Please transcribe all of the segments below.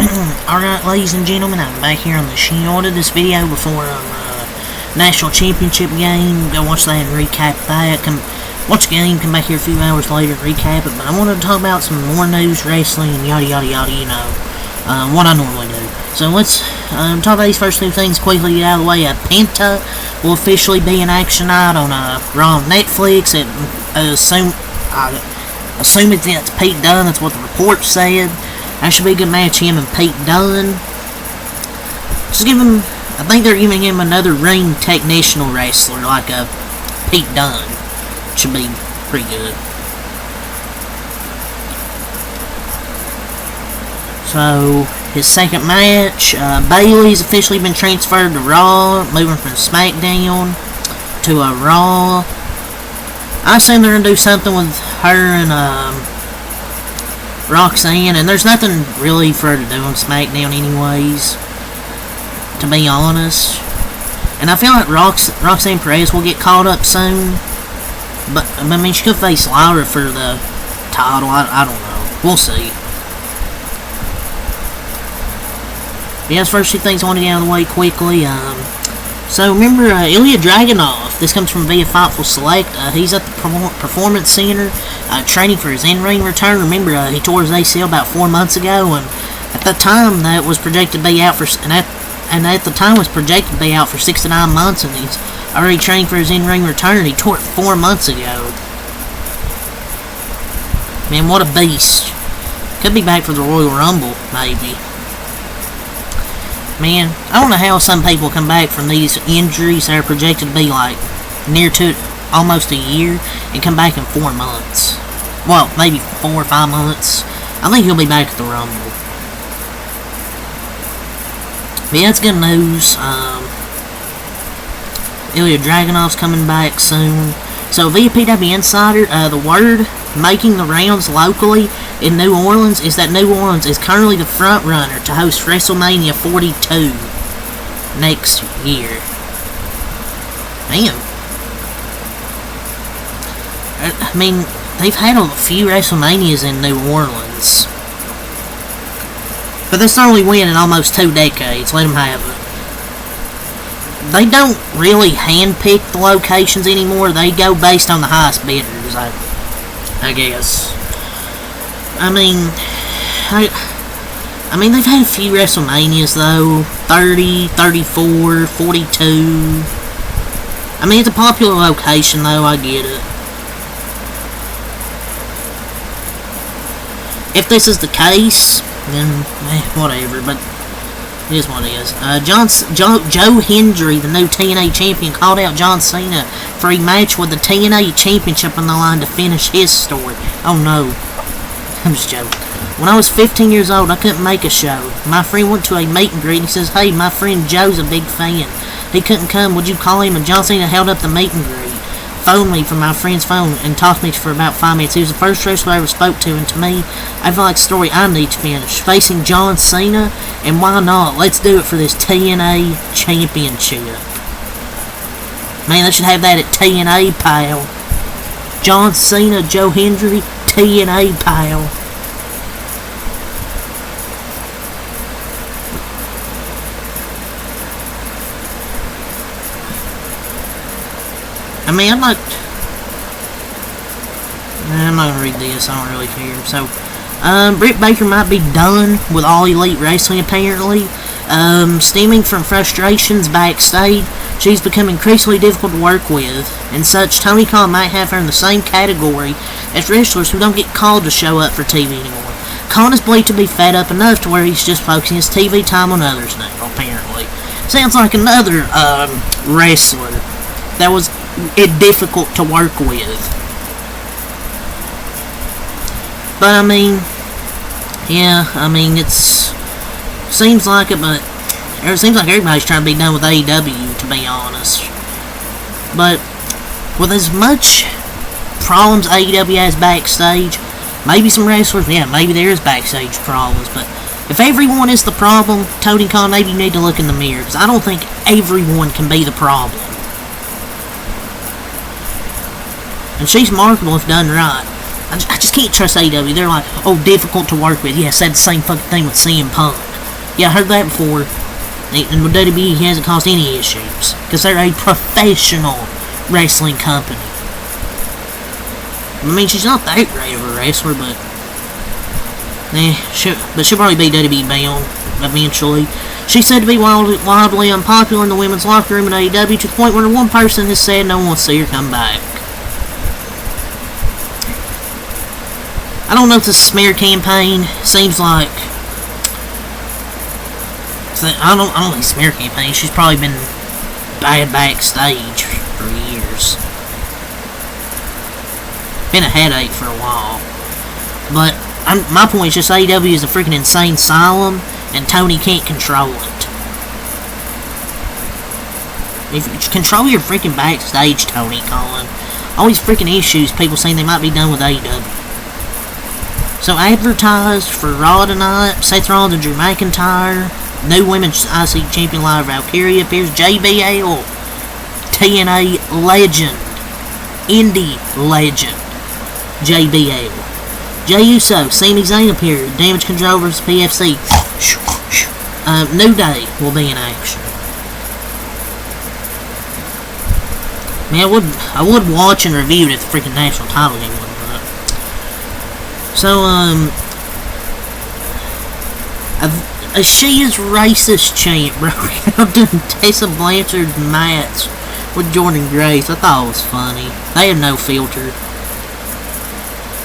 Alright, ladies and gentlemen, I'm back here on the Shield of this video before National Championship game. Go watch that and recap that. Watch the game, come back here a few hours later and recap it. But I wanted to talk about some more news, wrestling, and yada yada yada, you know. What I normally do. So let's talk about these first two things quickly, get out of the way. Penta will officially be an action night on Raw on Netflix. Assume it's Pete Dunne, that's what the report said. That should be a good match, him and Pete Dunne. Just give him, I think they're giving him another ring technician wrestler, like a Pete Dunne. Should be pretty good. So, his second match, Bayley's officially been transferred to Raw, moving from SmackDown to a Raw. I assume they're going to do something with her and Roxanne, and there's nothing really for her to do on SmackDown anyways, to be honest. And I feel like Roxanne Perez will get caught up soon, but I mean, she could face Lyra for the title. I don't know. We'll see. Yeah, that's first two things I want to get out of the way quickly. So remember Ilya Dragunov. This comes from via Fightful Select. He's at the Performance Center training for his in-ring return. Remember, he tore his ACL about 4 months ago, and at that time that was projected to be out for at the time was projected to be out for 6 to 9 months, and he's already training for his in-ring return. He tore it 4 months ago. Man, what a beast! Could be back for the Royal Rumble, maybe. Man, I don't know how some people come back from these injuries that are projected to be like near to almost a year and come back in 4 months. Well, maybe 4 or 5 months. I think he'll be back at the Rumble. But yeah, it's good news. Ilya Dragunov's coming back soon. So via PW Insider, the word making the rounds locally in New Orleans is that New Orleans is currently the front runner to host WrestleMania 42 next year. Man. I mean, they've had a few WrestleManias in New Orleans. But that's not only win in almost 2 decades. Let them have it. They don't really handpick the locations anymore. They go based on the highest bidders, I guess. I mean, they've had a few WrestleManias, though. 30, 34, 42. I mean, it's a popular location, though. I get it. If this is the case, then, whatever, but it is what it is. Joe Hendry, the new TNA champion, called out John Cena for a match with the TNA championship on the line to finish his story. Oh no. I'm just joking. When I was 15 years old, I couldn't make a show. My friend went to a meet and greet and he says, "Hey, my friend Joe's a big fan. He couldn't come. Would you call him?" And John Cena held up the meet and greet, phoned me from my friend's phone, and talked to me for about 5 minutes. He was the first wrestler I ever spoke to, and to me, I feel like a story I need to finish. Facing John Cena, and why not? Let's do it for this TNA championship. Man, they should have that at TNA, pal. John Cena, Joe Hendry, TNA, pal. I mean, I'm not gonna read this. I don't really care. So, Britt Baker might be done with All Elite Wrestling, apparently. Stemming from frustrations backstage, she's become increasingly difficult to work with. And such, Tony Khan might have her in the same category as wrestlers who don't get called to show up for TV anymore. Khan is believed to be fed up enough to where he's just focusing his TV time on others now, apparently. Sounds like another, wrestler that was difficult to work with. But I mean, yeah, I mean, seems like it, but it seems like everybody's trying to be done with AEW, to be honest. But with as much problems AEW has backstage, maybe some wrestlers, yeah, maybe there is backstage problems, but if everyone is the problem, Tony Khan, maybe you need to look in the mirror, because I don't think everyone can be the problem. And she's marketable if done right. I just can't trust AEW. They're like, oh, difficult to work with. Yeah, said the same fucking thing with CM Punk. Yeah, I heard that before. And with WWE, he hasn't caused any issues. Because they're a professional wrestling company. I mean, she's not that great of a wrestler, but... she'll probably be WWE bound eventually. She's said to be wildly unpopular in the women's locker room in AEW to the point where one person has said no one wants to see her come back. I don't know if this smear campaign seems like... I don't think smear campaign. She's probably been bad backstage for years. Been a headache for a while. But my point is just AEW is a freaking insane asylum, and Tony can't control it. If you control your freaking backstage, Tony Khan. All these freaking issues, people saying they might be done with AEW. So advertised for Raw tonight, Seth Rollins and Drew McIntyre. New Women's IC Champion Lyra Valkyria appears. JBL, TNA legend, Indie legend, JBL. Jey Uso, Sami Zayn appeared. Damage Control vs. PFC. New Day will be in action. Man, I would watch and review it if the freaking national title game wasn't up. So, a She Is Racist chant broke out during Tessa Blanchard's match with Jordynne Grace. I thought it was funny. They had no filter.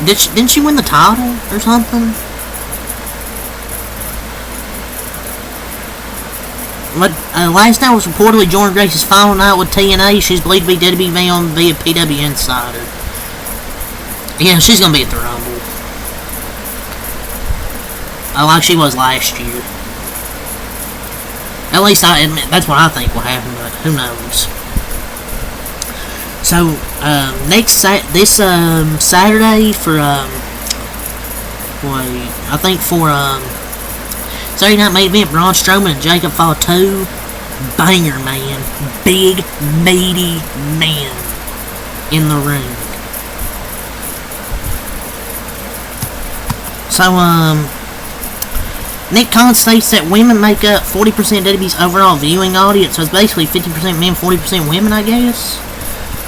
Didn't she win the title or something? But last night was reportedly Jordynne Grace's final night with TNA. She's believed to be WWE bound via PW Insider. Yeah, she's gonna be at the Rumble. Like she was last year. At least I admit that's what I think will happen, but who knows? So this Saturday for Saturday Night Main Event, Braun Strowman and Jacob Fatu, banger man, big meaty man in the ring. So Nick Khan states that women make up 40% of WWE's overall viewing audience, so it's basically 50% men, 40% women, I guess.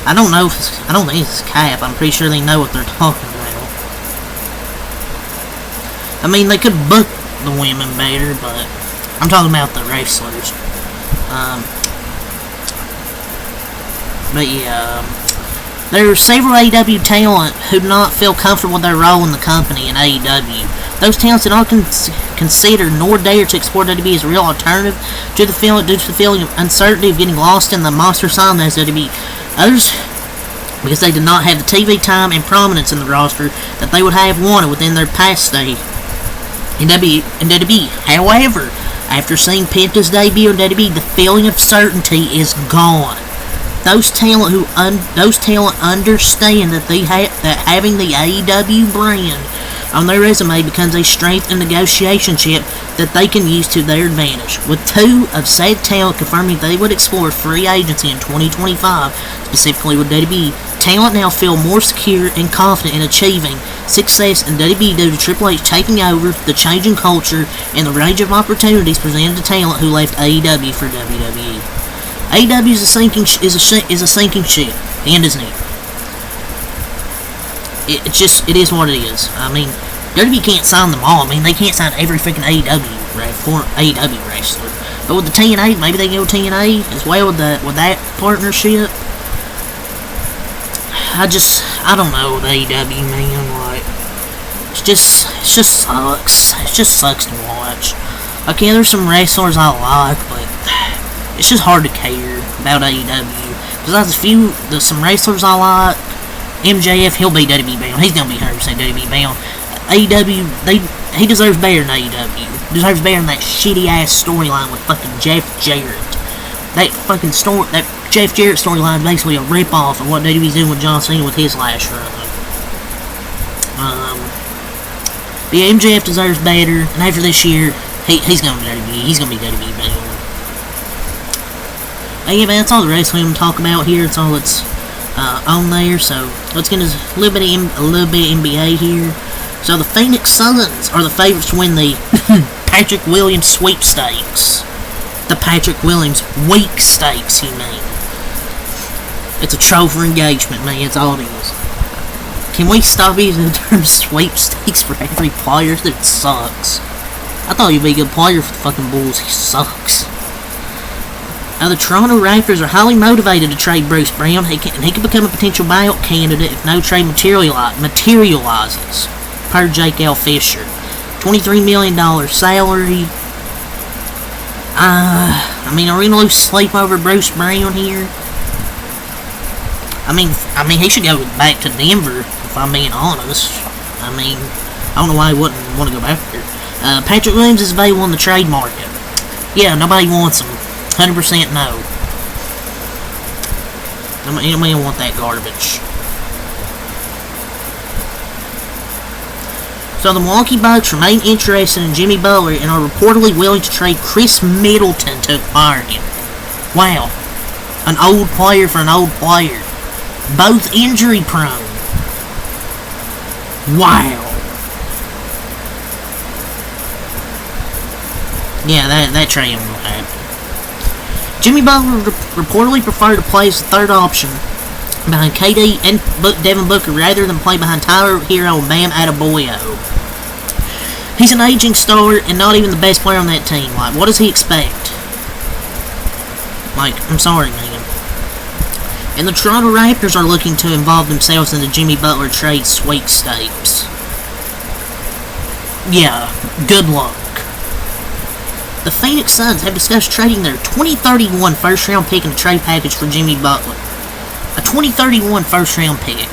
I don't think it's cap. I'm pretty sure they know what they're talking about. I mean, they could book the women better, but I'm talking about the wrestlers. But yeah, there are several AEW talent who do not feel comfortable with their role in the company in AEW. Those talents that aren't considered nor dare to explore WWE as a real alternative due to the feeling of uncertainty of getting lost in the monster asylum as WWE. Others, because they did not have the TV time and prominence in the roster that they would have wanted within their past stay in WWE. However, after seeing Penta's debut in WWE, the feeling of certainty is gone. Those talent understand that having the AEW brand on their resume becomes a strength and negotiation chip that they can use to their advantage. With two of said talent confirming they would explore free agency in 2025, specifically with WWE, talent now feel more secure and confident in achieving success in WWE due to Triple H taking over, the changing culture, and the range of opportunities presented to talent who left AEW for WWE. AEW is a sinking ship, and isn't it? It is what it is. I mean, WWE can't sign them all. I mean, they can't sign every freaking AEW wrestler. But with the TNA, maybe they go TNA as well with that partnership. I don't know with AEW, man. Like, it just sucks. It just sucks to watch. Okay, there's some wrestlers I like, but it's just hard to care about AEW. Besides some wrestlers I like. MJF, he'll be WWE bound. He's gonna be 100% WWE bound. AEW, he deserves better than AEW. Deserves better than that shitty ass storyline with fucking Jeff Jarrett. That Jeff Jarrett storyline is basically a rip off of what WWE's doing with John Cena with his last run. But yeah, MJF deserves better, and after this year, he's gonna be WWE. He's gonna be WWE bound. And yeah, man, that's all the wrestling I'm talking about here. It's all that's on there. So let's get into a little bit of NBA here. So the Phoenix Suns are the favorites to win the Patrick Williams sweepstakes. The Patrick Williams week stakes, you mean. It's a trophy for engagement, man. That's all it is. Can we stop using the term sweepstakes for every player? That sucks. I thought he'd be a good player for the fucking Bulls. He sucks. Now, the Toronto Raptors are highly motivated to trade Bruce Brown, and he could become a potential buyout candidate if no trade materializes, per Jake L. Fisher. $23 million salary. I mean, are we gonna lose sleep over Bruce Brown here? I mean, he should go back to Denver, if I'm being honest. I mean, I don't know why he wouldn't want to go back there. Patrick Williams is available in the trade market. Yeah, nobody wants him. 100% no. Nobody don't want that garbage. So the Milwaukee Bucks remain interested in Jimmy Butler and are reportedly willing to trade Chris Middleton to acquire him. Wow. An old player for an old player. Both injury prone. Wow. Yeah, that trade will happen. Jimmy Butler reportedly preferred to play as the third option behind KD and Devin Booker rather than play behind Tyler Hero and Bam Adebayo. He's an aging star and not even the best player on that team. Like, what does he expect? Like, I'm sorry, man. And the Toronto Raptors are looking to involve themselves in the Jimmy Butler trade sweepstakes. Yeah, good luck. The Phoenix Suns have discussed trading their 2031 first-round pick in a trade package for Jimmy Butler. A 2031 first-round pick.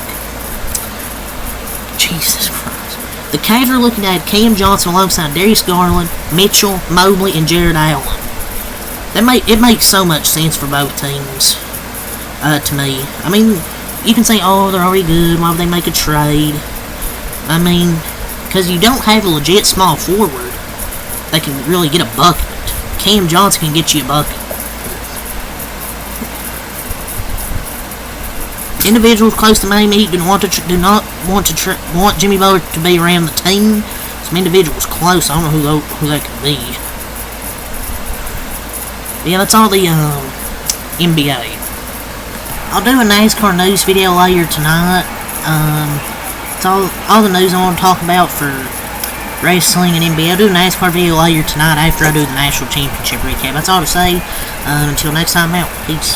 Jesus Christ. The Cavs are looking to add Cam Johnson alongside Darius Garland, Mitchell, Mobley, and Jared Allen. It makes so much sense for both teams. To me. I mean, you can say, oh, they're already good, why would they make a trade? I mean, because you don't have a legit small forward that can really get a bucket. Cam Johnson can get you a bucket. Individuals close to Miami Heat do not want Jimmy Butler to be around the team. Some individuals close, I don't know who that could be. But yeah, that's all the NBA. I'll do a NASCAR news video later tonight. It's all the news I want to talk about for wrestling and NBA. I'll do a NASCAR video later tonight after I do the National Championship recap. That's all to say. Until next time, out. Peace.